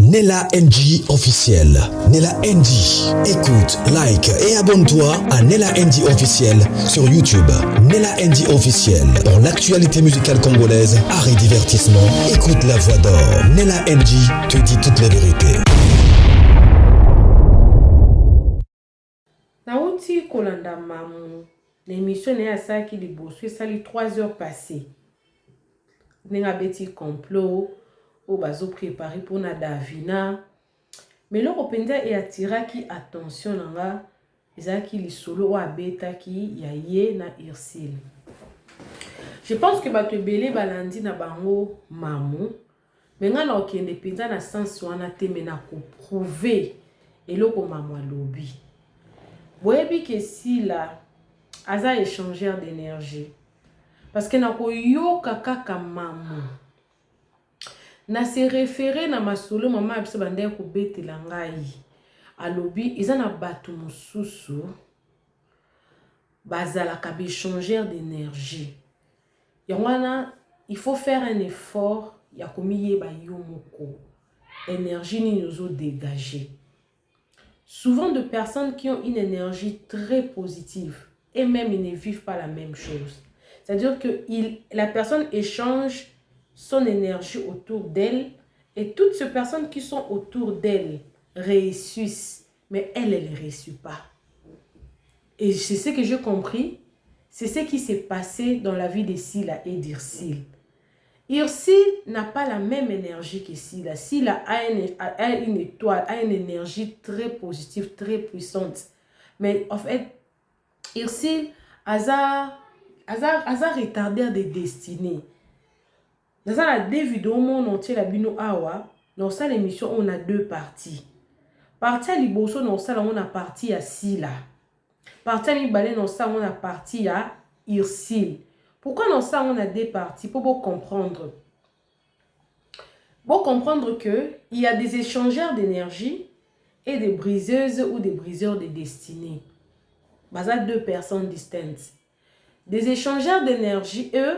Nella NG officiel. Nella NG. Écoute, like et abonne-toi à Nella NG officiel sur YouTube. Nella NG officiel. Pour l'actualité musicale congolaise, art et divertissement, écoute la voix d'or. Nella NG te dit toutes les vérités. Nauti kolanda mamu. L'émission est à ça qui libosse. Ça les 3 heures passées. Nenga beti complot. Au bazo préparé pour na davina. Mais le rependa et attira qui attention nanga. Ezaki li solo ou abeta ki yaye na irsil. Je pense que bato belé balandi na bango mamu. Mais nga na okende penda na sens wana te mena ko prouver eloko mamu alobi. Boyebi ke si la aza échangeur d'énergie. Parce que na ko yoka kaka mamu. Na se référé na masolo mama abiso bande ko betela ngai. Alobi iza na batu mususu bazala ka be échangeur d'énergie. Yangwana il faut faire un effort ya komiye ba yo moko. Énergie ni nous dégager. Souvent de personnes qui ont une énergie très positive et même ils ne vivent pas la même chose. C'est-à-dire que la personne échange son énergie autour d'elle et toutes ces personnes qui sont autour d'elle réussissent, mais elle ne réussit pas. Et c'est ce que j'ai compris, c'est ce qui s'est passé dans la vie de Sila et d'Irsil. Irsil n'a pas la même énergie que Sila. Sila a une étoile, a une énergie très positive, très puissante. Mais en fait, Irsil a retardé des destinées. Dans la deux vidéos, on entier la bino awa. Dans cette émission, on a 2 parties. Partie à Liboso, dans ça, on a partie à Sila. Partie à Libalé, dans ça, on a partie à Irsil. Pourquoi dans ça, on a 2 parties? Pour vous comprendre. Pour comprendre que il y a des échangeurs d'énergie et des briseuses ou des briseurs de destinée. Basé à 2 personnes distinctes. Des échangeurs d'énergie, eux,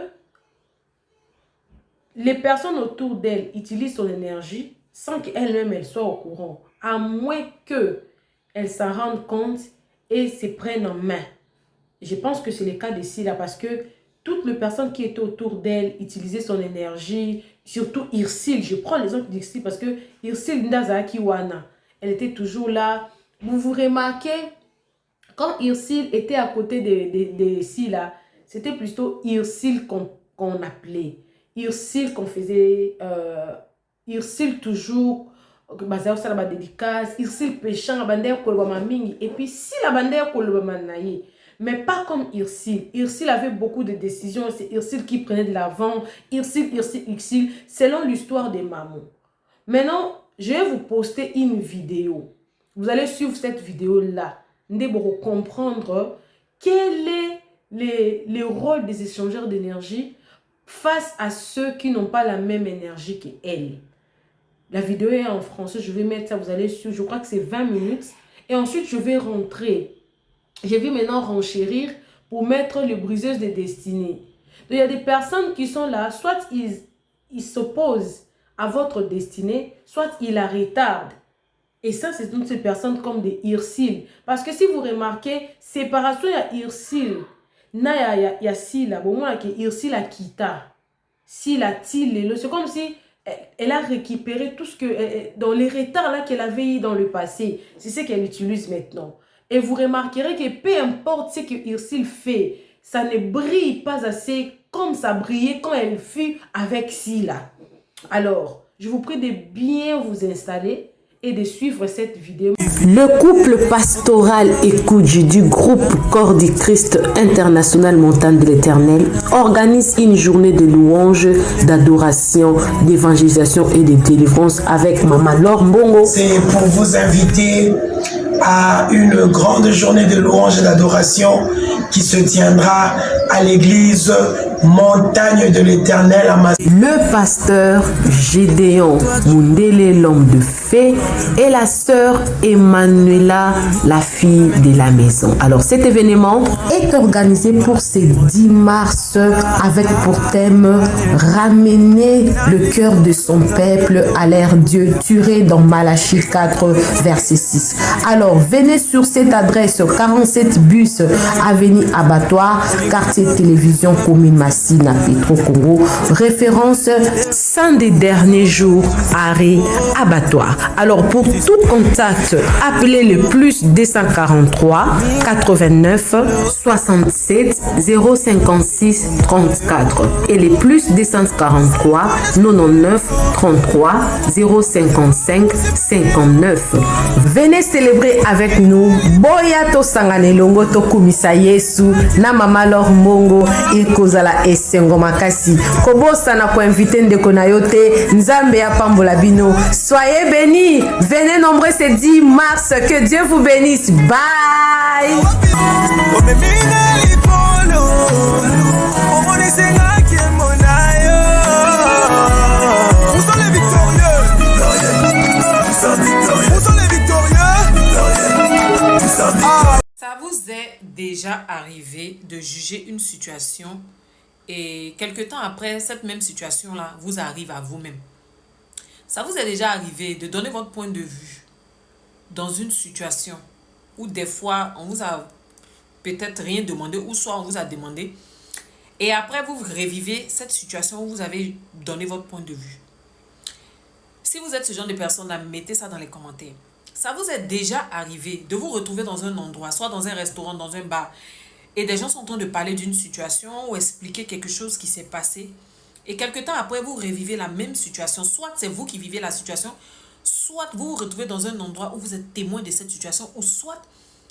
les personnes autour d'elle utilisent son énergie sans qu'elle-même elle soit au courant, à moins qu'elle s'en rende compte et se prenne en main. Je pense que c'est le cas de Sila parce que toutes les personnes qui étaient autour d'elle utilisaient son énergie, surtout Irsil. Je prends l'exemple d'Irsil parce que Irsil Ndazaki Wana, elle était toujours là. Vous remarquez, quand Irsil était à côté de Sila, c'était plutôt Irsil qu'on appelait. Irsil qu'on faisait, Irsil toujours, basé sur la dédicace, Irsil péchant, et puis si la bandère kolobamanaye, mais pas comme Irsil. Irsil avait beaucoup de décisions, c'est Irsil qui prenait de l'avant, Irsil, selon l'histoire des mamans. Maintenant, je vais vous poster une vidéo. Vous allez suivre cette vidéo-là, pour comprendre quel est le rôle des échangeurs d'énergie face à ceux qui n'ont pas la même énergie qu'elle. La vidéo est en français, je vais mettre ça, vous allez suivre, je crois que c'est 20 minutes. Et ensuite, je vais rentrer. Je vais maintenant renchérir pour mettre les briseuses de destinée. Donc, il y a des personnes qui sont là, soit ils s'opposent à votre destinée, soit ils la retardent. Et ça, c'est toutes ces personnes comme des Irsil. Parce que si vous remarquez, séparation, il y a Irsil. Il y a Sila, bon moi qui Irsil a quitté. Sila Tile, c'est comme si elle a récupéré tout ce que dans les retards là qu'elle avait eu dans le passé, c'est ce qu'elle utilise maintenant. Et vous remarquerez que peu importe ce que Irsil fait, ça ne brille pas assez comme ça brillait quand elle fut avec Sila. Alors, je vous prie de bien vous installer et de suivre cette vidéo. Le couple pastoral Ekoudji du groupe Corps du Christ International Montagne de l'Éternel organise une journée de louange, d'adoration, d'évangélisation et de délivrance avec Maman Laure Mbongo. C'est pour vous inviter à une grande journée de louange et d'adoration qui se tiendra à l'église montagne de l'Éternel à ma... Le pasteur Gédéon Mundele, l'homme de fée, et la sœur Emmanuela, la fille de la maison. Alors cet événement est organisé pour ce 10 mars avec pour thème ramener le cœur de son peuple à l'ère Dieu tiré dans Malachie 4 verset 6. Alors venez sur cette adresse 47 bus avenue Abattoir, quartier télévision commune Massina Petro Congo, référence 100 des derniers jours arrêt Abattoir. Alors pour tout contact, appelez le plus 243 89 67 056 34 et le plus 243 99 33 055 59. Venez célébrer avec nous. Boya to sangane longo to kumisa Yesu na mama Lor Mongo et kozala esengo makasi. Kobosa na ko inviter ndeko na yote nzambe ya pambola bino. Soyez bénis. Venez nombreux ce 10 mars. Que Dieu vous bénisse. Bye. Ça vous est déjà arrivé de juger une situation et quelque temps après, cette même situation-là vous arrive à vous-même. Ça vous est déjà arrivé de donner votre point de vue dans une situation où des fois on vous a peut-être rien demandé ou soit on vous a demandé et après vous revivez cette situation où vous avez donné votre point de vue. Si vous êtes ce genre de personne-là, mettez ça dans les commentaires. Ça vous est déjà arrivé de vous retrouver dans un endroit, soit dans un restaurant, dans un bar, et des gens sont en train de parler d'une situation ou expliquer quelque chose qui s'est passé, et quelque temps après, vous revivez la même situation. Soit c'est vous qui vivez la situation, soit vous vous retrouvez dans un endroit où vous êtes témoin de cette situation, ou soit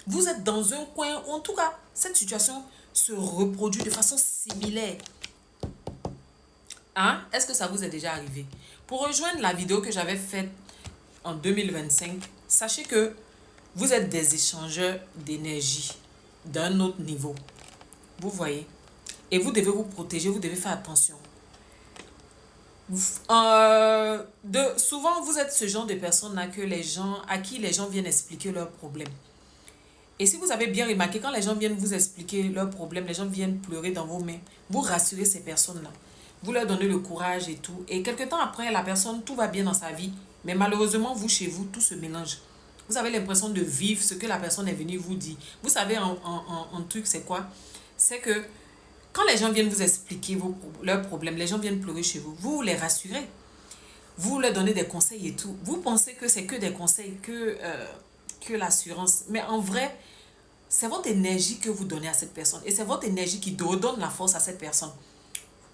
vous êtes dans un coin, ou en tout cas, cette situation se reproduit de façon similaire. Hein? Est-ce que ça vous est déjà arrivé? Pour rejoindre la vidéo que j'avais faite en 2025, sachez que vous êtes des échangeurs d'énergie d'un autre niveau. Vous voyez? Et vous devez vous protéger, vous devez faire attention. Souvent, vous êtes ce genre de personne-là à qui les gens viennent expliquer leurs problèmes. Et si vous avez bien remarqué, quand les gens viennent vous expliquer leurs problèmes, les gens viennent pleurer dans vos mains, vous rassurez ces personnes-là. Vous leur donnez le courage et tout. Et quelque temps après, la personne, tout va bien dans sa vie. Mais malheureusement, vous, chez vous, tout se mélange. Vous avez l'impression de vivre ce que la personne est venue vous dire. Vous savez, un truc, c'est quoi? C'est que quand les gens viennent vous expliquer leurs problèmes, les gens viennent pleurer chez vous, vous les rassurez. Vous leur donnez des conseils et tout. Vous pensez que c'est que des conseils, que l'assurance. Mais en vrai, c'est votre énergie que vous donnez à cette personne. Et c'est votre énergie qui redonne la force à cette personne.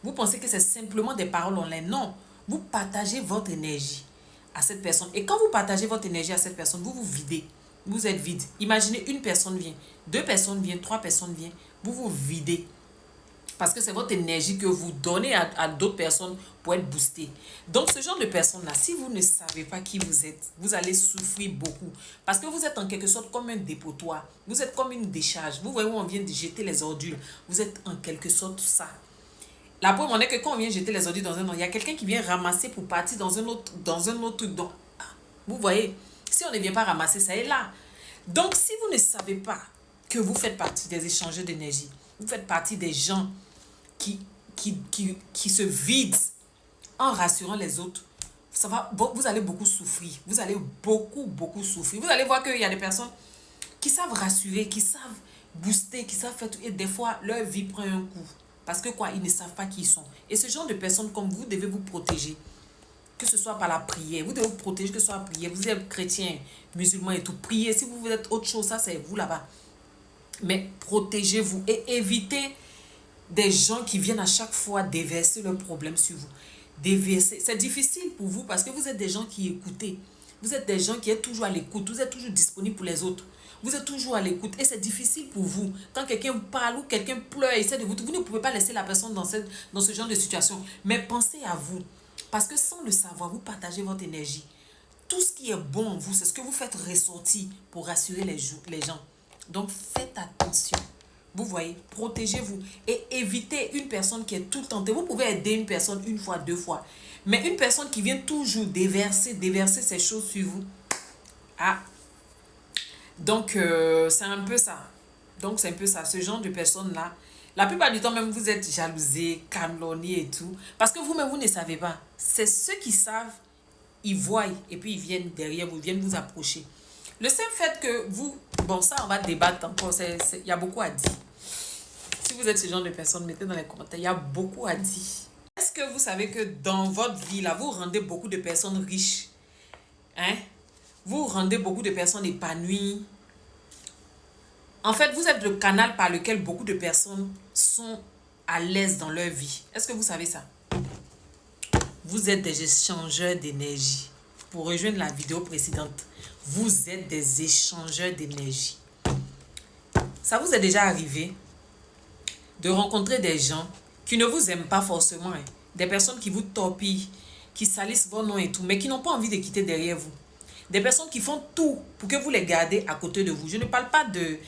Vous pensez que c'est simplement des paroles en l'air. Non, vous partagez votre énergie à cette personne. Et quand vous partagez votre énergie à cette personne, vous vous videz. Vous êtes vide. Imaginez, une personne vient, 2 personnes viennent, 3 personnes viennent. Vous vous videz. Parce que c'est votre énergie que vous donnez à d'autres personnes pour être boosté. Donc, ce genre de personnes-là, si vous ne savez pas qui vous êtes, vous allez souffrir beaucoup. Parce que vous êtes en quelque sorte comme un dépotoir. Vous êtes comme une décharge. Vous voyez où on vient de jeter les ordures. Vous êtes en quelque sorte ça. La preuve en est que quand on vient jeter les ordures dans un endroit, il y a quelqu'un qui vient ramasser pour partir dans un autre truc. Donc, vous voyez, si on ne vient pas ramasser, ça est là. Donc, si vous ne savez pas que vous faites partie des échangeurs d'énergie, vous faites partie des gens qui se vident en rassurant les autres, vous allez beaucoup souffrir. Vous allez beaucoup souffrir. Vous allez voir qu'il y a des personnes qui savent rassurer, qui savent booster, qui savent faire tout. Et des fois, leur vie prend un coup. Parce que quoi, ils ne savent pas qui ils sont. Et ce genre de personnes comme vous devez vous protéger. Que ce soit par la prière. Vous devez vous protéger, que ce soit la prière. Vous êtes chrétien, musulman et tout. Priez. Si vous êtes autre chose, ça c'est vous là-bas. Mais protégez-vous et évitez des gens qui viennent à chaque fois déverser leurs problèmes sur vous. Déverser. C'est difficile pour vous parce que vous êtes des gens qui écoutez. Vous êtes des gens qui êtes toujours à l'écoute. Vous êtes toujours disponible pour les autres. Vous êtes toujours à l'écoute et c'est difficile pour vous. Quand quelqu'un parle ou quelqu'un pleure et essaie de vous ne pouvez pas laisser la personne dans ce genre de situation. Mais pensez à vous. Parce que sans le savoir, vous partagez votre énergie. Tout ce qui est bon en vous, c'est ce que vous faites ressortir pour rassurer les gens. Donc faites attention. Vous voyez, protégez-vous et évitez une personne qui est tout le temps. Vous pouvez aider une personne une fois, deux fois. Mais une personne qui vient toujours déverser ces choses sur vous. Ah. Donc, c'est un peu ça. Ce genre de personnes-là. La plupart du temps, même, vous êtes jalousés, calomniés et tout. Parce que vous-même, vous ne savez pas. C'est ceux qui savent, ils voient et puis ils viennent derrière vous, viennent vous approcher. Le seul fait que vous... Bon, ça, on va débattre encore. Il y a beaucoup à dire. Si vous êtes ce genre de personne, mettez dans les commentaires. Il y a beaucoup à dire. Est-ce que vous savez que dans votre vie, là, vous rendez beaucoup de personnes riches? Hein? Vous rendez beaucoup de personnes épanouies. En fait, vous êtes le canal par lequel beaucoup de personnes sont à l'aise dans leur vie. Est-ce que vous savez ça? Vous êtes des échangeurs d'énergie. Pour rejoindre la vidéo précédente, vous êtes des échangeurs d'énergie. Ça vous est déjà arrivé de rencontrer des gens qui ne vous aiment pas forcément, hein? Des personnes qui vous torpillent, qui salissent vos noms et tout, mais qui n'ont pas envie de quitter derrière vous. Des personnes qui font tout pour que vous les gardez à côté de vous. Je ne parle pas de...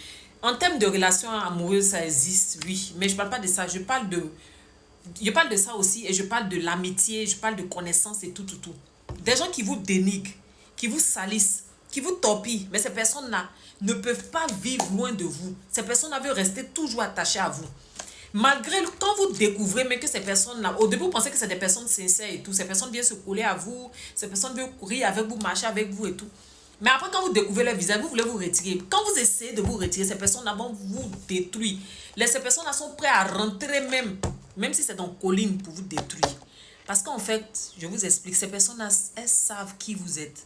En termes de relations amoureuses, ça existe, oui, mais je ne parle pas de ça. Je parle de ça aussi et je parle de l'amitié, je parle de connaissances et tout. Des gens qui vous dénigrent, qui vous salissent, qui vous torpillent, mais ces personnes-là ne peuvent pas vivre loin de vous. Ces personnes-là veulent rester toujours attachées à vous. Malgré, quand vous découvrez mais que ces personnes-là, au début vous pensez que c'est des personnes sincères et tout, ces personnes viennent se coller à vous, ces personnes veulent courir avec vous, marcher avec vous et tout. Mais après quand vous découvrez leur visage, vous voulez vous retirer. Quand vous essayez de vous retirer, ces personnes-là vont vous détruire. Ces personnes-là sont prêtes à rentrer même si c'est dans colline pour vous détruire. Parce qu'en fait, je vous explique, ces personnes-là, elles savent qui vous êtes.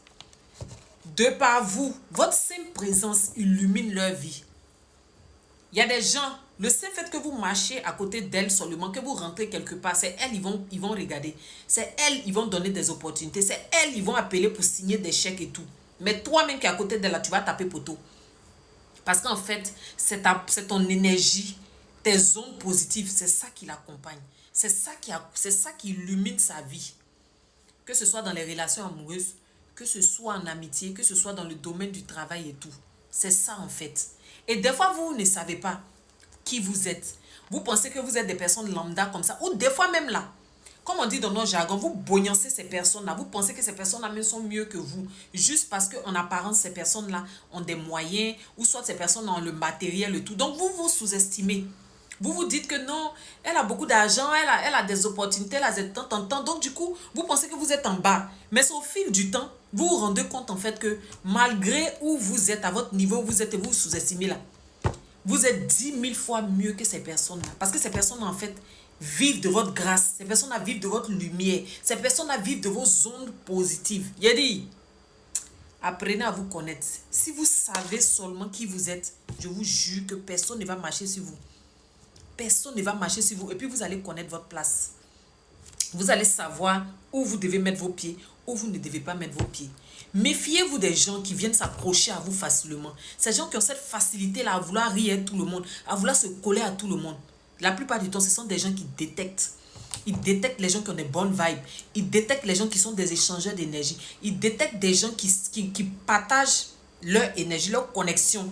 De par vous, votre simple présence illumine leur vie. Il y a des gens, le seul fait que vous marchez à côté d'elles seulement, que vous rentrez quelque part, c'est elles, ils vont regarder. C'est elles, ils vont donner des opportunités. C'est elles, ils vont appeler pour signer des chèques et tout. Mais toi-même qui es à côté d'elle, là, tu vas taper poteau. Parce qu'en fait, c'est ton énergie, tes ondes positives, c'est ça qui l'accompagne. C'est ça qui illumine sa vie. Que ce soit dans les relations amoureuses, que ce soit en amitié, que ce soit dans le domaine du travail et tout. C'est ça en fait. Et des fois, vous ne savez pas qui vous êtes. Vous pensez que vous êtes des personnes lambda comme ça. Ou des fois même là, comme on dit dans notre jargon, vous bognancez ces personnes-là. Vous pensez que ces personnes-là même sont mieux que vous. Juste parce qu'en apparence, ces personnes-là ont des moyens. Ou soit ces personnes ont le matériel et tout. Donc, vous vous sous-estimez. Vous vous dites que non, elle a beaucoup d'argent, elle a des opportunités, elle a des temps. Donc, du coup, vous pensez que vous êtes en bas. Mais au fil du temps, vous vous rendez compte en fait que malgré où vous êtes, à votre niveau où vous êtes et vous sous-estimez là, vous êtes 10 000 fois mieux que ces personnes-là. Parce que ces personnes en fait vivent de votre grâce. Ces personnes-là vivent de votre lumière. Ces personnes-là vivent de vos ondes positives. Il a dit, apprenez à vous connaître. Si vous savez seulement qui vous êtes, je vous jure que personne ne va marcher sur vous. Personne ne va marcher sur vous. Et puis vous allez connaître votre place. Vous allez savoir où vous devez mettre vos pieds, où vous ne devez pas mettre vos pieds. Méfiez-vous des gens qui viennent s'approcher à vous facilement. Ces gens qui ont cette facilité-là à vouloir rire à tout le monde, à vouloir se coller à tout le monde. La plupart du temps, ce sont des gens qui détectent. Ils détectent les gens qui ont des bonnes vibes. Ils détectent les gens qui sont des échangeurs d'énergie. Ils détectent des gens qui partagent leur énergie, leur connexion.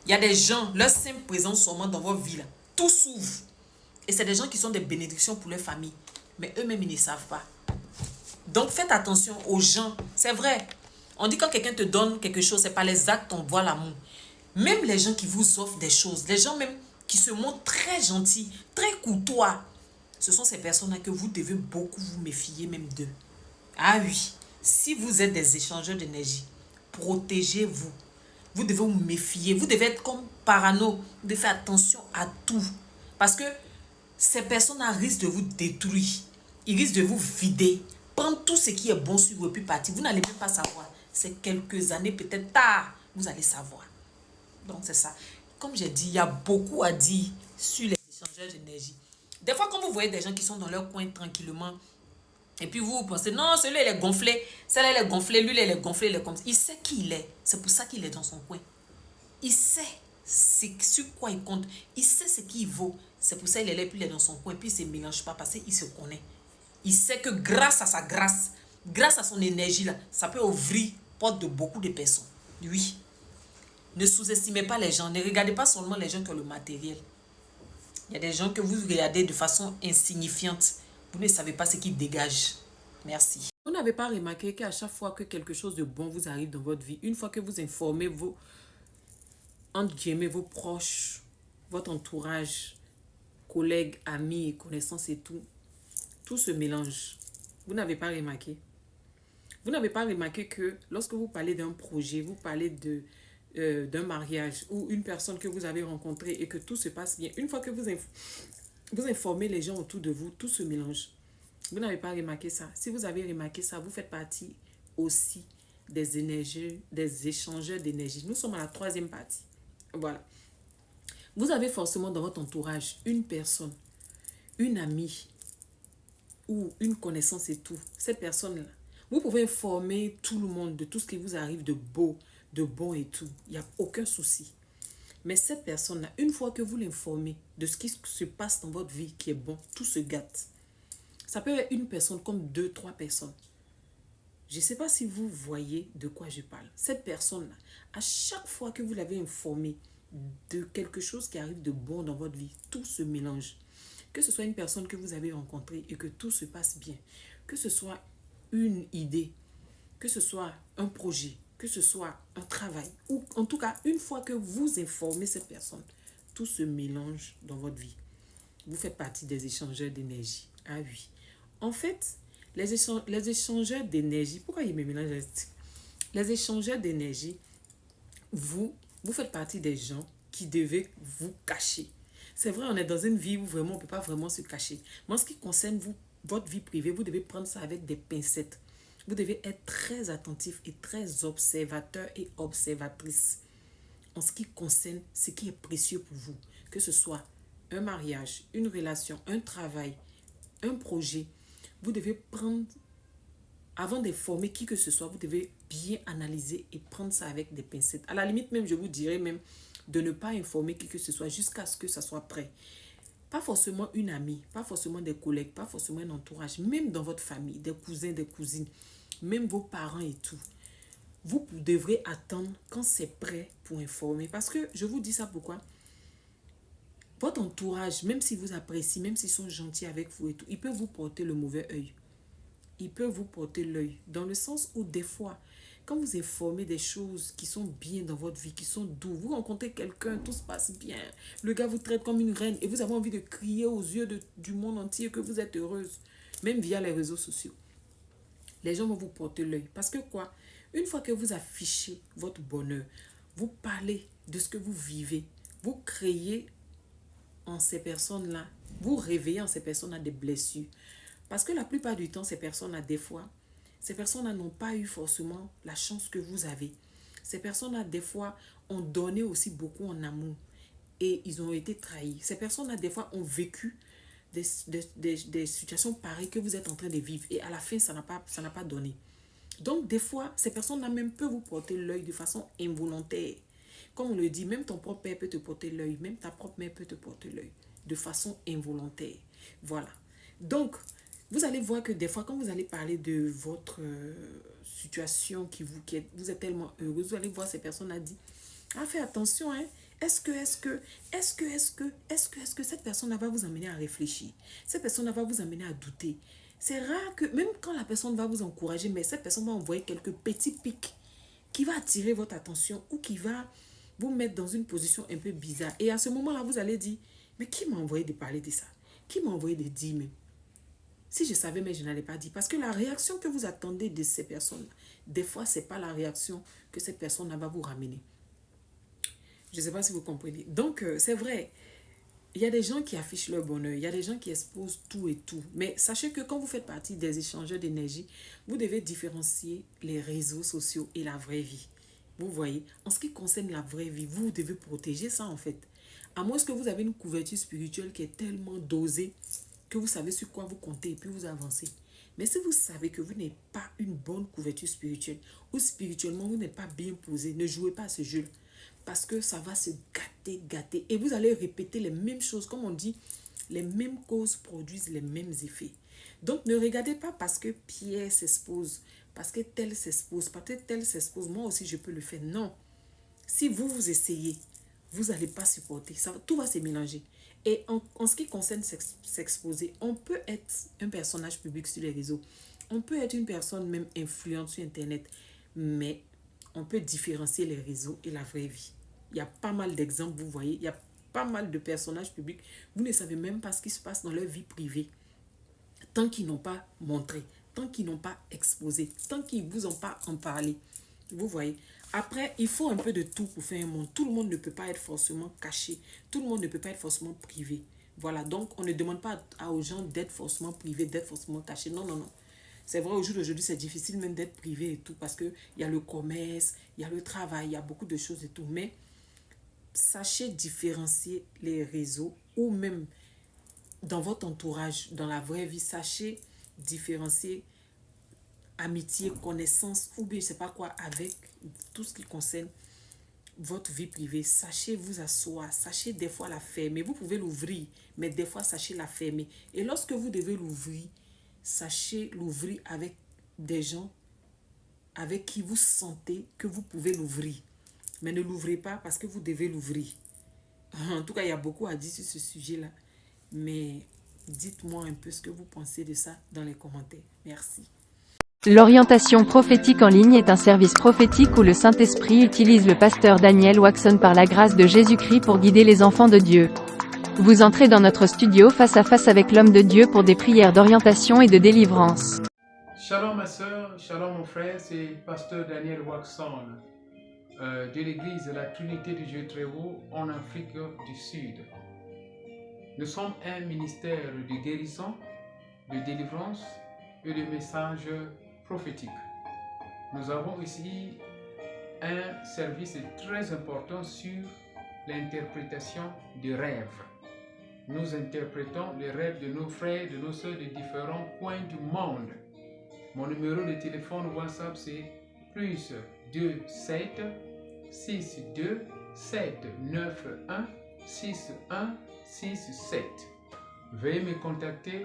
Il y a des gens, leur simple présence seulement dans votre vie, là, tout s'ouvre. Et c'est des gens qui sont des bénédictions pour leur famille. Mais eux-mêmes, ils ne savent pas. Donc, faites attention aux gens. C'est vrai. On dit quand quelqu'un te donne quelque chose, c'est par les actes qu'on voit l'amour. Même les gens qui vous offrent des choses, les gens même qui se montrent très gentils, très courtois, ce sont ces personnes-là que vous devez beaucoup vous méfier même d'eux. Ah oui, si vous êtes des échangeurs d'énergie, protégez-vous. Vous devez vous méfier. Vous devez être comme parano. Vous devez faire attention à tout. Parce que ces personnes-là risquent de vous détruire. Ils risquent de vous vider. Prendre tout ce qui est bon sur vous et puis partir. Vous n'allez même pas savoir. C'est quelques années, peut-être tard, vous allez savoir. Donc, c'est ça. Comme j'ai dit, il y a beaucoup à dire sur les échangeurs d'énergie. Des fois, quand vous voyez des gens qui sont dans leur coin tranquillement, et puis vous pensez, non, celui-là, il est gonflé, celle-là, elle est gonflée, lui, il est gonflé, il est comme ça. Il sait qui il est. C'est pour ça qu'il est dans son coin. Il sait sur quoi il compte. Il sait ce qu'il vaut. C'est pour ça qu'il est là, puis il est dans son coin, puis il ne se mélange pas parce qu'il se connaît. Il sait que grâce à sa grâce, grâce à son énergie, là, ça peut ouvrir porte de beaucoup de personnes. Oui. Ne sous-estimez pas les gens. Ne regardez pas seulement les gens qui ont le matériel. Il y a des gens que vous regardez de façon insignifiante. Vous ne savez pas ce qui dégage. Merci. Vous n'avez pas remarqué qu'à chaque fois que quelque chose de bon vous arrive dans votre vie, une fois que vous informez vos, entre guillemets, vos proches, votre entourage, collègues, amis et connaissances et tout se mélange. Vous n'avez pas remarqué? Vous n'avez pas remarqué que lorsque vous parlez d'un projet, vous parlez d'un mariage ou une personne que vous avez rencontrée et que tout se passe bien, une fois que vous informez les gens autour de vous, tout se mélange. Vous n'avez pas remarqué ça? Si vous avez remarqué ça, vous faites partie aussi des énergies, des échangeurs d'énergie. Nous sommes à la 3e partie. Voilà. Vous avez forcément dans votre entourage une personne, une amie ou une connaissance et tout. Cette personne-là, vous pouvez informer tout le monde de tout ce qui vous arrive de beau, de bon et tout. Il n'y a aucun souci. Mais cette personne-là, une fois que vous l'informez de ce qui se passe dans votre vie qui est bon, tout se gâte. Ça peut être une personne comme 2, 3 personnes. Je ne sais pas si vous voyez de quoi je parle. Cette personne-là, à chaque fois que vous l'avez informée de quelque chose qui arrive de bon dans votre vie, tout se mélange. Que ce soit une personne que vous avez rencontrée et que tout se passe bien. Que ce soit une idée, que ce soit un projet, que ce soit un travail. Ou en tout cas, une fois que vous informez cette personne, tout se mélange dans votre vie. Vous faites partie des échangeurs d'énergie. Ah oui. En fait, les échangeurs d'énergie, pourquoi ils me mélangent? Les échangeurs d'énergie, vous faites partie des gens qui devaient vous cacher. C'est vrai, on est dans une vie où vraiment on ne peut pas vraiment se cacher. Mais en ce qui concerne votre vie privée, vous devez prendre ça avec des pincettes. Vous devez être très attentif et très observateur et observatrice en ce qui concerne ce qui est précieux pour vous. Que ce soit un mariage, une relation, un travail, un projet. Vous devez prendre, avant d'informer qui que ce soit, vous devez bien analyser et prendre ça avec des pincettes. À la limite même, je vous dirais même de ne pas informer qui que ce soit jusqu'à ce que ça soit prêt. Pas forcément une amie, pas forcément des collègues, pas forcément un entourage, même dans votre famille, des cousins, des cousines, même vos parents et tout. Vous devrez attendre quand c'est prêt pour informer. Parce que je vous dis ça pourquoi? Votre entourage, même s'ils vous apprécient, même s'ils sont gentils avec vous et tout, ils peuvent vous porter le mauvais œil. Ils peuvent vous porter l'œil. Dans le sens où des fois, quand vous informez des choses qui sont bien dans votre vie, qui sont doux, vous rencontrez quelqu'un, tout se passe bien. Le gars vous traite comme une reine et vous avez envie de crier aux yeux du monde entier que vous êtes heureuse. Même via les réseaux sociaux. Les gens vont vous porter l'œil. Parce que quoi? Une fois que vous affichez votre bonheur, vous parlez de ce que vous vivez, vous créez en ces personnes-là, vous réveillez en ces personnes-là des blessures. Parce que la plupart du temps, ces personnes-là, des fois, ces personnes-là n'ont pas eu forcément la chance que vous avez. Ces personnes-là, des fois, ont donné aussi beaucoup en amour et ils ont été trahis. Ces personnes-là, des fois, ont vécu des situations pareilles que vous êtes en train de vivre et à la fin, ça n'a pas donné. Donc, des fois, ces personnes-là même peuvent vous porter l'œil de façon involontaire. Comme on le dit, même ton propre père peut te porter l'œil, même ta propre mère peut te porter l'œil de façon involontaire. Voilà. Donc, vous allez voir que des fois, quand vous allez parler de votre situation vous êtes tellement heureux, vous allez voir ces personnes-là dire, ah, fais attention, hein. Est-ce que cette personne-là va vous amener à réfléchir? Cette personne-là va vous amener à douter. C'est rare que, même quand la personne va vous encourager, mais cette personne va envoyer quelques petits pics qui va attirer votre attention ou qui va vous mettre dans une position un peu bizarre. Et à ce moment-là, vous allez dire, mais qui m'a envoyé de parler de ça? Qui m'a envoyé de dire, mais si je savais, mais je n'allais pas dire. Parce que la réaction que vous attendez de ces personnes, des fois, ce n'est pas la réaction que cette personne va vous ramener. Je ne sais pas si vous comprenez. Donc, c'est vrai, il y a des gens qui affichent leur bonheur, il y a des gens qui exposent tout et tout. Mais sachez que quand vous faites partie des échangeurs d'énergie, vous devez différencier les réseaux sociaux et la vraie vie. Vous voyez, en ce qui concerne la vraie vie, vous devez protéger ça en fait. À moins que vous avez une couverture spirituelle qui est tellement dosée que vous savez sur quoi vous comptez et puis vous avancez. Mais si vous savez que vous n'êtes pas une bonne couverture spirituelle ou spirituellement vous n'êtes pas bien posé, ne jouez pas à ce jeu. Parce que ça va se gâter. Et vous allez répéter les mêmes choses. Comme on dit, les mêmes causes produisent les mêmes effets. Donc, ne regardez pas parce que Pierre s'expose, parce que tel s'expose, parce que tel s'expose. Moi aussi, je peux le faire. Non. Si vous essayez, vous n'allez pas supporter. Tout va se mélanger. Et en ce qui concerne s'exposer, on peut être un personnage public sur les réseaux. On peut être une personne même influente sur Internet. Mais on peut différencier les réseaux et la vraie vie. Il y a pas mal d'exemples, vous voyez. Il y a pas mal de personnages publics. Vous ne savez même pas ce qui se passe dans leur vie privée. Tant qu'ils n'ont pas montré, tant qu'ils n'ont pas exposé, tant qu'ils ne vous ont pas en parlé. Vous voyez. Après, il faut un peu de tout pour faire un monde. Tout le monde ne peut pas être forcément caché. Tout le monde ne peut pas être forcément privé. Voilà, donc on ne demande pas aux gens d'être forcément privés, d'être forcément cachés. Non, non, non. C'est vrai, au jour d'aujourd'hui, c'est difficile même d'être privé et tout parce qu'il y a le commerce, il y a le travail, il y a beaucoup de choses et tout. Mais sachez différencier les réseaux ou même dans votre entourage, dans la vraie vie, sachez différencier amitié, connaissance ou bien je ne sais pas quoi avec tout ce qui concerne votre vie privée. Sachez vous asseoir, sachez des fois la fermer. Vous pouvez l'ouvrir, mais des fois sachez la fermer. Et lorsque vous devez l'ouvrir, sachez l'ouvrir avec des gens avec qui vous sentez que vous pouvez l'ouvrir. Mais ne l'ouvrez pas parce que vous devez l'ouvrir. En tout cas, il y a beaucoup à dire sur ce sujet-là. Mais dites-moi un peu ce que vous pensez de ça dans les commentaires. Merci. L'orientation prophétique en ligne est un service prophétique où le Saint-Esprit utilise le pasteur Daniel Waxon par la grâce de Jésus-Christ pour guider les enfants de Dieu. Vous entrez dans notre studio face à face avec l'homme de Dieu pour des prières d'orientation et de délivrance. Shalom ma soeur, shalom mon frère, c'est pasteur Daniel Waxon de l'église de la Trinité du Dieu très haut en Afrique du Sud. Nous sommes un ministère de guérison, de délivrance et de messages prophétiques. Nous avons ici un service très important sur l'interprétation des rêves. Nous interprétons les rêves de nos frères, de nos soeurs de différents coins du monde. Mon numéro de téléphone WhatsApp c'est plus 27 62 791 6167. Veuillez me contacter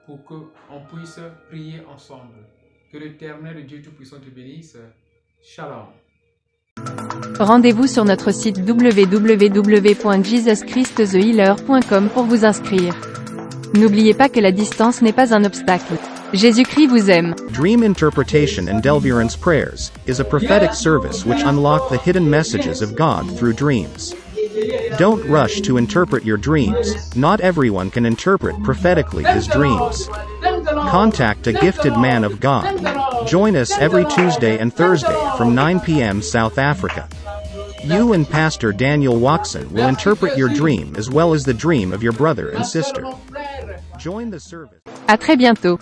pour qu'on puisse prier ensemble. Que l'Éternel Dieu Tout-Puissant te bénisse. Shalom. Rendez-vous sur notre site www.jesuschristthehealer.com pour vous inscrire. N'oubliez pas que la distance n'est pas un obstacle. Jésus-Christ vous aime. Dream Interpretation and Deliverance Prayers is a prophetic service which unlock the hidden messages of God through dreams. Don't rush to interpret your dreams. Not everyone can interpret prophetically his dreams. Contact a gifted man of God. Join us every Tuesday and Thursday from 9 p.m. South Africa. You and Pastor Daniel Waxon will interpret your dream as well as the dream of your brother and sister. Join the service. À très bientôt.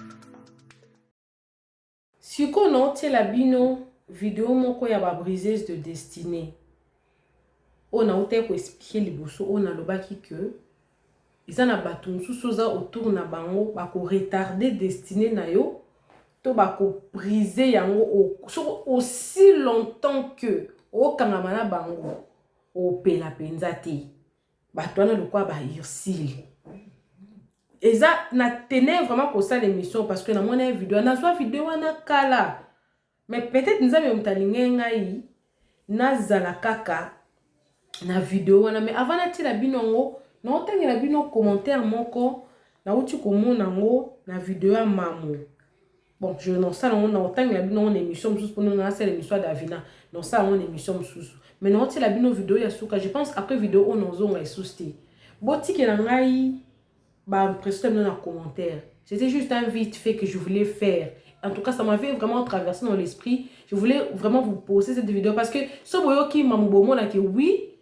Sikono tela bino vidéo moko ya ba briseuse de destinée. On a ute ko expliquer liboso on a lobaki que ils en a batu mususu za autour na bango ba ko retarder destinée na yo to ba ko briser yango aussi longtemps que o kangama na bango o pela penza te bato na lokwa ba irsile. Et ça, na tenait vraiment pour ça l'émission parce que na mon vidéo, na soit vidéo na kala. Mais peut-être nous avons talingengai na zala kaka na vidéo na mais avant na tila binongo, na otangi la bino commentaire moko na uti komona ngo na vidéo ya mamu. Bon, je non ça na otangi la bino en émission juste pour nous na c'est l'émission d'Avina. Non ça en émission sous. Mais na tila bino vidéo ya suka, je pense après vidéo on ozonga esusti. Boti ke na ngai bah, précédemment dans les commentaires. C'était juste un vite fait que je voulais faire. En tout cas, ça m'avait vraiment traversé dans l'esprit. Je voulais vraiment vous poster cette vidéo parce que ce boyo qui m'a dit oui,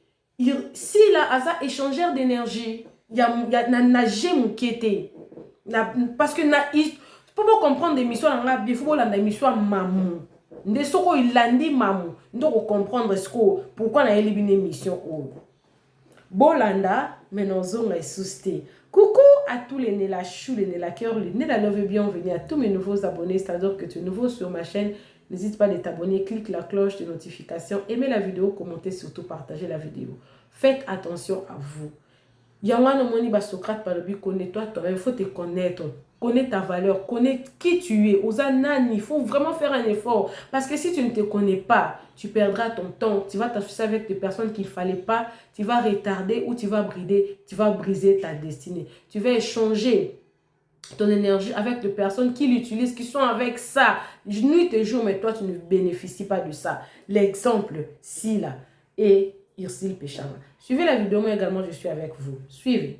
si là, à ça échangeur d'énergie, il y a nagé mon qui était. Parce que il faut pas comprendre des missions dans la il faut la mission maman. Nde soko ilandi maman. Donc comprendre ce que pourquoi on a éliminé mission Bolanda, mais nous avons susté. Coucou à tous les Nela Chou, les Nela Cœur, les Nela Love, bienvenue à tous mes nouveaux abonnés. C'est-à-dire que tu es nouveau sur ma chaîne, n'hésite pas à t'abonner, clique la cloche de notification, aimez la vidéo, commentez, surtout partagez la vidéo. Faites attention à vous. Yangwa no moni ba Socrate par le but connais-toi toi-même, il faut te connaître. Connais ta valeur, connais qui tu es. Ozanani, il faut vraiment faire un effort. Parce que si tu ne te connais pas, tu perdras ton temps. Tu vas t'associer avec des personnes qu'il ne fallait pas. Tu vas retarder ou tu vas briser ta destinée. Tu vas échanger ton énergie avec des personnes qui l'utilisent, qui sont avec ça. Nuit et jour, mais toi, tu ne bénéficies pas de ça. L'exemple, Sila et Irsil Péchama. Suivez la vidéo, moi également, je suis avec vous. Suivez.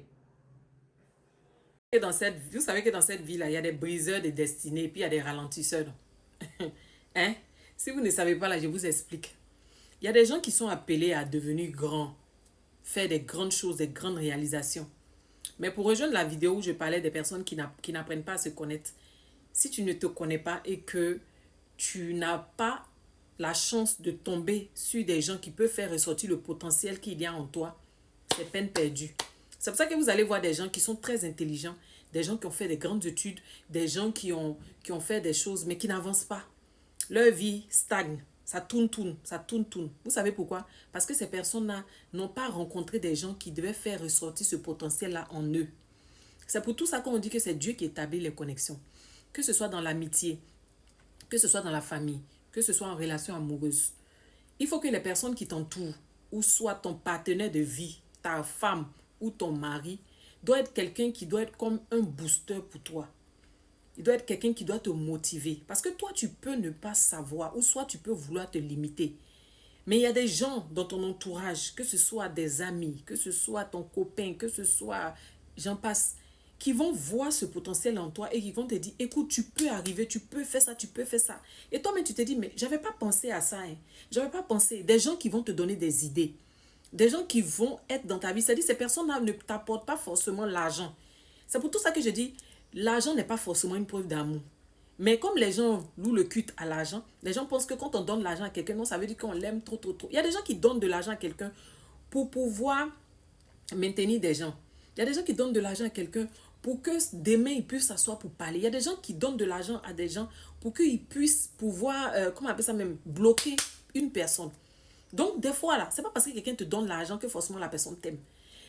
Vous savez que dans cette vie-là, il y a des briseurs de destinée et puis il y a des ralentisseurs. Hein? Si vous ne savez pas, là, je vous explique. Il y a des gens qui sont appelés à devenir grands, faire des grandes choses, des grandes réalisations. Mais pour rejoindre la vidéo où je parlais des personnes qui n'apprennent pas à se connaître, si tu ne te connais pas et que tu n'as pas la chance de tomber sur des gens qui peuvent faire ressortir le potentiel qu'il y a en toi, c'est peine perdue. C'est pour ça que vous allez voir des gens qui sont très intelligents, des gens qui ont fait des grandes études, des gens qui ont fait des choses mais qui n'avancent pas. Leur vie stagne, ça tourne. Vous savez pourquoi? Parce que ces personnes-là n'ont pas rencontré des gens qui devaient faire ressortir ce potentiel-là en eux. C'est pour tout ça qu'on dit que c'est Dieu qui établit les connexions. Que ce soit dans l'amitié, que ce soit dans la famille, que ce soit en relation amoureuse. Il faut que les personnes qui t'entourent, ou soit ton partenaire de vie, ta femme, ou ton mari, doit être quelqu'un qui doit être comme un booster pour toi. Il doit être quelqu'un qui doit te motiver. Parce que toi, tu peux ne pas savoir, ou soit tu peux vouloir te limiter. Mais il y a des gens dans ton entourage, que ce soit des amis, que ce soit ton copain, que ce soit, j'en passe, qui vont voir ce potentiel en toi et qui vont te dire, écoute, tu peux arriver, tu peux faire ça, tu peux faire ça. Et toi-même, tu te dis, mais j'avais pas pensé à ça. J'avais pas pensé. Des gens qui vont te donner des idées. Des gens qui vont être dans ta vie. C'est-à-dire ces personnes-là ne t'apportent pas forcément l'argent. C'est pour tout ça que je dis, l'argent n'est pas forcément une preuve d'amour. Mais comme les gens louent le culte à l'argent, les gens pensent que quand on donne l'argent à quelqu'un, non, ça veut dire qu'on l'aime trop. Il y a des gens qui donnent de l'argent à quelqu'un pour pouvoir maintenir des gens. Il y a des gens qui donnent de l'argent à quelqu'un pour que demain, ils puissent s'asseoir pour parler. Il y a des gens qui donnent de l'argent à des gens pour qu'ils puissent pouvoir, comment on appelle ça même, bloquer une personne. Donc, des fois, là, c'est pas parce que quelqu'un te donne l'argent que forcément la personne t'aime.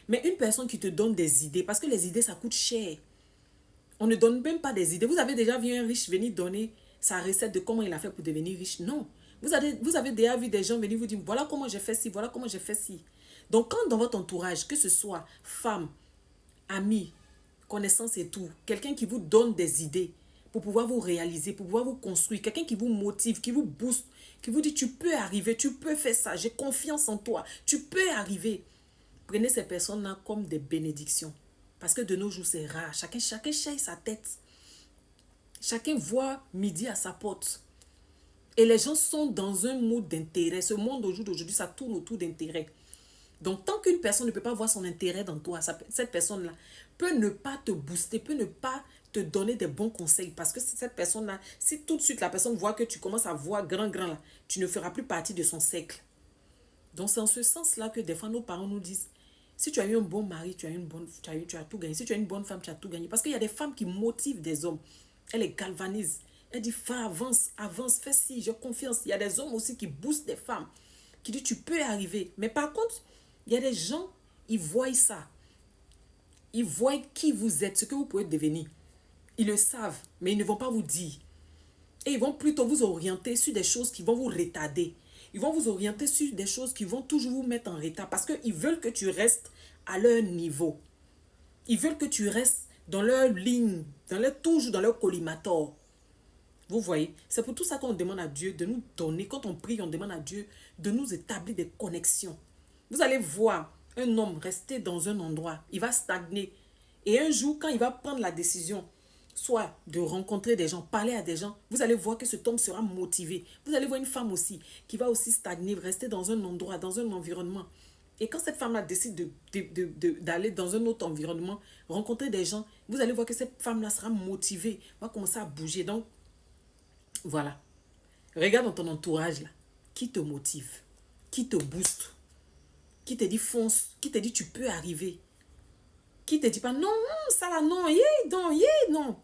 Mais une personne qui te donne des idées, parce que les idées, ça coûte cher. On ne donne même pas des idées. Vous avez déjà vu un riche venir donner sa recette de comment il a fait pour devenir riche? Non. Vous avez déjà vu des gens venir vous dire, voilà comment j'ai fait ci, voilà comment j'ai fait ci. Donc, quand dans votre entourage, que ce soit femme, amis, connaissances et tout, quelqu'un qui vous donne des idées pour pouvoir vous réaliser, pour pouvoir vous construire, quelqu'un qui vous motive, qui vous booste, qui vous dit tu peux arriver, tu peux faire ça, j'ai confiance en toi, tu peux arriver. Prenez ces personnes-là comme des bénédictions. Parce que de nos jours, c'est rare. Chacun chaille sa tête. Chacun voit midi à sa porte. Et les gens sont dans un mood d'intérêt. Ce monde d'aujourd'hui, ça tourne autour d'intérêt. Donc, tant qu'une personne ne peut pas voir son intérêt dans toi, cette personne-là peut ne pas te booster, peut ne pas te donner des bons conseils. Parce que cette personne-là, si tout de suite la personne voit que tu commences à voir grand, là, tu ne feras plus partie de son cercle. Donc, c'est en ce sens-là que des fois, nos parents nous disent, si tu as eu un bon mari, tu as tout gagné. Si tu as une bonne femme, tu as tout gagné. Parce qu'il y a des femmes qui motivent des hommes. Elles les galvanisent. Elles disent, avance, fais ci, j'ai confiance. Il y a des hommes aussi qui boostent des femmes, qui disent, tu peux arriver. Mais par contre, il y a des gens, ils voient ça. Ils voient qui vous êtes, ce que vous pouvez devenir. Ils le savent, mais ils ne vont pas vous dire. Et ils vont plutôt vous orienter sur des choses qui vont vous retarder. Ils vont vous orienter sur des choses qui vont toujours vous mettre en retard parce qu'ils veulent que tu restes à leur niveau. Ils veulent que tu restes dans leur ligne, toujours dans leur collimateur. Vous voyez, c'est pour tout ça qu'on demande à Dieu de nous donner. Quand on prie, on demande à Dieu de nous établir des connexions. Vous allez voir un homme rester dans un endroit, il va stagner. Et un jour, quand il va prendre la décision, soit de rencontrer des gens, parler à des gens, vous allez voir que cet homme sera motivé. Vous allez voir une femme aussi qui va aussi stagner, rester dans un endroit, dans un environnement. Et quand cette femme-là décide d'aller dans un autre environnement, rencontrer des gens, vous allez voir que cette femme-là sera motivée, va commencer à bouger. Donc, voilà. Regarde dans ton entourage, là, qui te motive, qui te booste, qui te dit fonce, qui te dit tu peux arriver, qui te dit pas non, ça là, non, non.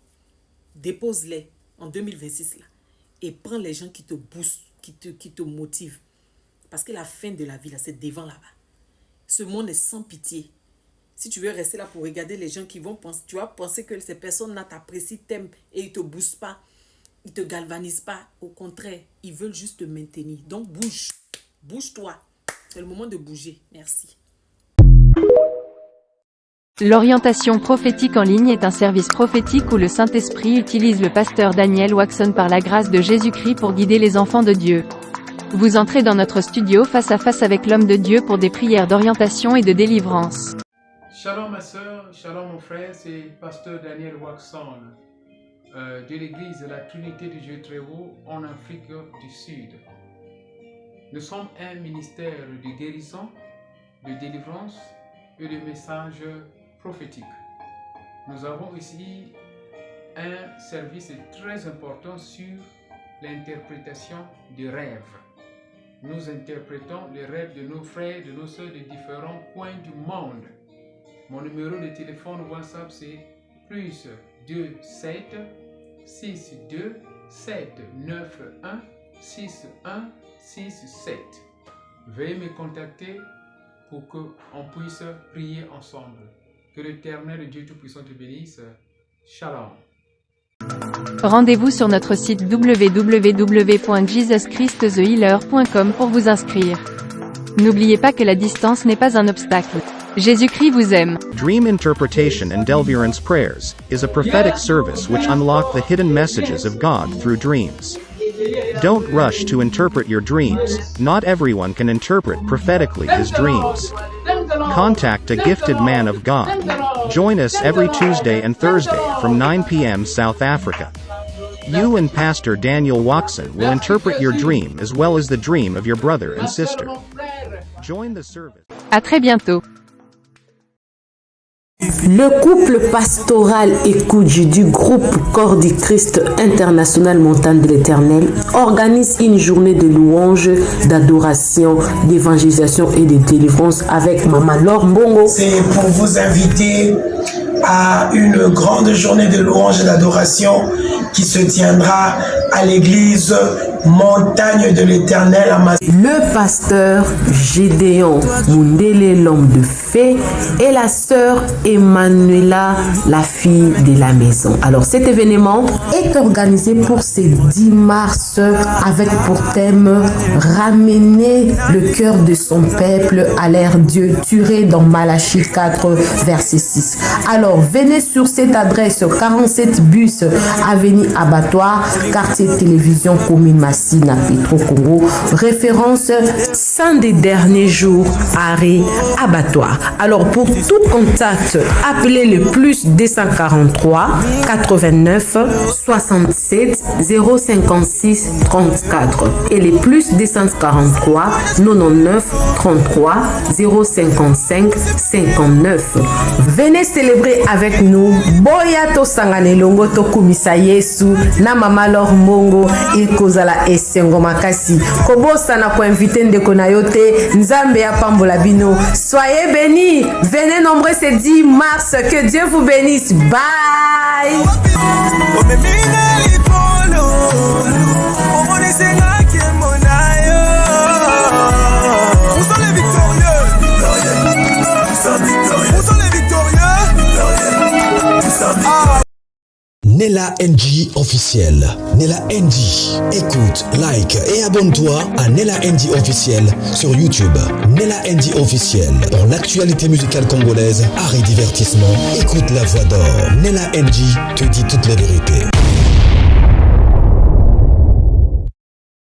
Dépose-les en 2026 là et prends les gens qui te boostent, qui te motivent. Parce que la fin de la vie là, c'est devant là-bas. Ce monde est sans pitié. Si tu veux rester là pour regarder les gens qui vont penser, tu vas penser que ces personnes-là t'apprécient, t'aiment et ils ne te boostent pas. Ils ne te galvanisent pas. Au contraire, ils veulent juste te maintenir. Donc bouge. Bouge-toi. C'est le moment de bouger. Merci. L'orientation prophétique en ligne est un service prophétique où le Saint-Esprit utilise le pasteur Daniel Waxon par la grâce de Jésus-Christ pour guider les enfants de Dieu. Vous entrez dans notre studio face à face avec l'homme de Dieu pour des prières d'orientation et de délivrance. Shalom ma soeur, shalom mon frère, c'est pasteur Daniel Waxon de l'église de la Trinité du Dieu très haut en Afrique du Sud. Nous sommes un ministère de guérison, de délivrance et de messages prophétiques. Nous avons ici un service très important sur l'interprétation des rêves. Nous interprétons les rêves de nos frères, de nos soeurs de différents coins du monde. Mon numéro de téléphone WhatsApp c'est plus 27 62 791 6167. Veuillez me contacter pour qu'on puisse prier ensemble. Que l'Éternel Dieu Tout-Puissant te bénisse. Shalom. Rendez-vous sur notre site www.jesuschristthehealer.com pour vous inscrire. N'oubliez pas que la distance n'est pas un obstacle. Jésus-Christ vous aime. Dream interpretation and deliverance prayers is a prophetic service which unlock the hidden messages of God through dreams. Don't rush to interpret your dreams. Not everyone can interpret prophetically his dreams. Contact a gifted man of God. Join us every Tuesday and Thursday from 9 p.m. South Africa. You and Pastor Daniel Waxon will interpret your dream as well as the dream of your brother and sister. Join the service. À très bientôt. Le couple pastoral Écoute du groupe Corps du Christ International Montagne de l'Éternel organise une journée de louange, d'adoration, d'évangélisation et de délivrance avec Maman Laure Mbongo. C'est pour vous inviter à une grande journée de louange et d'adoration qui se tiendra à l'église Montagne de l'Éternel à Mas. Le pasteur Gédéon Mundele, l'homme de fée, et la sœur Emmanuela, la fille de la maison. Alors cet événement est organisé pour ce 10 mars avec pour thème ramener le cœur de son peuple à l'ère Dieu, tiré dans Malachie 4 verset 6. Alors venez sur cette adresse 47 bus avenue Abattoir, quartier télévision commune Massina Petro Congo, référence saint des derniers jours arrêt Abattoir. Alors pour tout contact, appelez le plus 243 89 67 056 34 et le plus 243 99 33 055 59. Venez célébrer avec nous. Boya to sanganelongo to kumisa Yesu na Mama Laure Mbongo ikozala esengo makasi. Kobosa na ko inviter ndeko na yote Nzambe ya pambola bino. Soyez bénis. Venez nombreux ce 10 mars. Que Dieu vous bénisse. Bye. Nella NG officiel. Nella NG. Écoute, like et abonne-toi à Nella NG officiel sur YouTube. Nella NG officiel. Pour l'actualité musicale congolaise, art et divertissement, écoute la voix d'or. Nella NG te dit toutes les vérités.